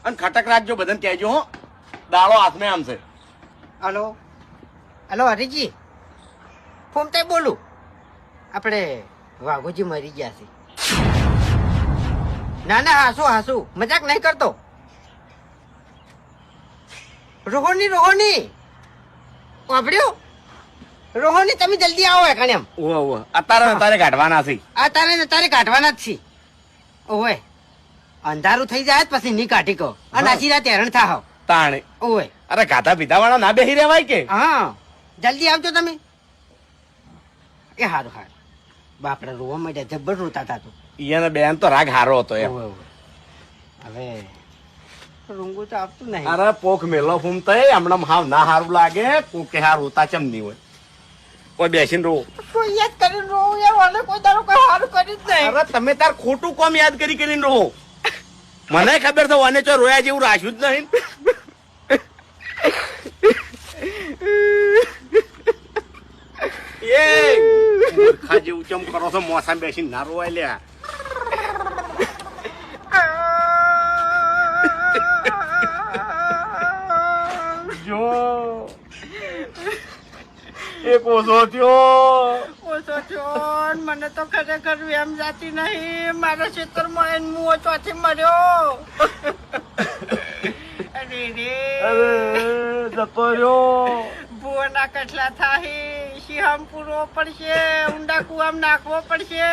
અને ખટક રાખજો, બધાને કહેજો હો, દાડો હાથમાં આમ છે. હલો હલો હરીજી, ફોમતે બોલું. આપણે વાઘોજી મરી ગયા છે. ના ના, હાસુ મજાક નહીં કરતો. રોહની વાપર્યું? રોહની તમે જલ્દી આવો એકાને એમ. ઓવે અત્યારે કાઢવાના છે. તારે કાઢવાના જ છે. ઓવે અંધારું થઈ જાય પછી ની કાઢી કહો, અને આછી રાત હેરણ થાવ તાણે. ઓવે અરે ગાધા પીધા વાળા ના બેહી રહેવાય કે. હા જલ્દી આવજો તમે. એ હારું બાપડા રોવા માંડ્યા, જબ્બર રોતા હતા તો. ઈયાને બેન તો રાગ હારો હતો એમ. હવે રૂંગું તો આપતું નહીં. અરે પોખ મેલો ફૂમતો હમણાં હાવ ના હારું લાગે. કોકે હાર હોતા ચમ નહીં હોય. કોઈ બેસીને રો. કોઈ યાદ કરીને રો યાર, વાલે કોઈ તારું કોઈ હારું કર્યું જ નહીં. અરે તમે તાર ખોટું કોમ યાદ કરીને રહો. મને ખબર છે વાને ચો રોયા જેવું રાખ્યું જ નહીં. એ મૂર્ખા જેવું ચમ કરો છો, મોસામ બેસીને ના રોવાય લ્યા. જો એક ઓછો થયો. મને તો ખરેખર એમ જાતી નહીં. મારા ક્ષેત્રમાં એને મુઓ ચોથી મર્યો. અરે જતો રહ્યો. ભુવના કટલા થાય, શિહામ પૂરવો પડશે, ઊંડા કુવામ નાખવો પડશે.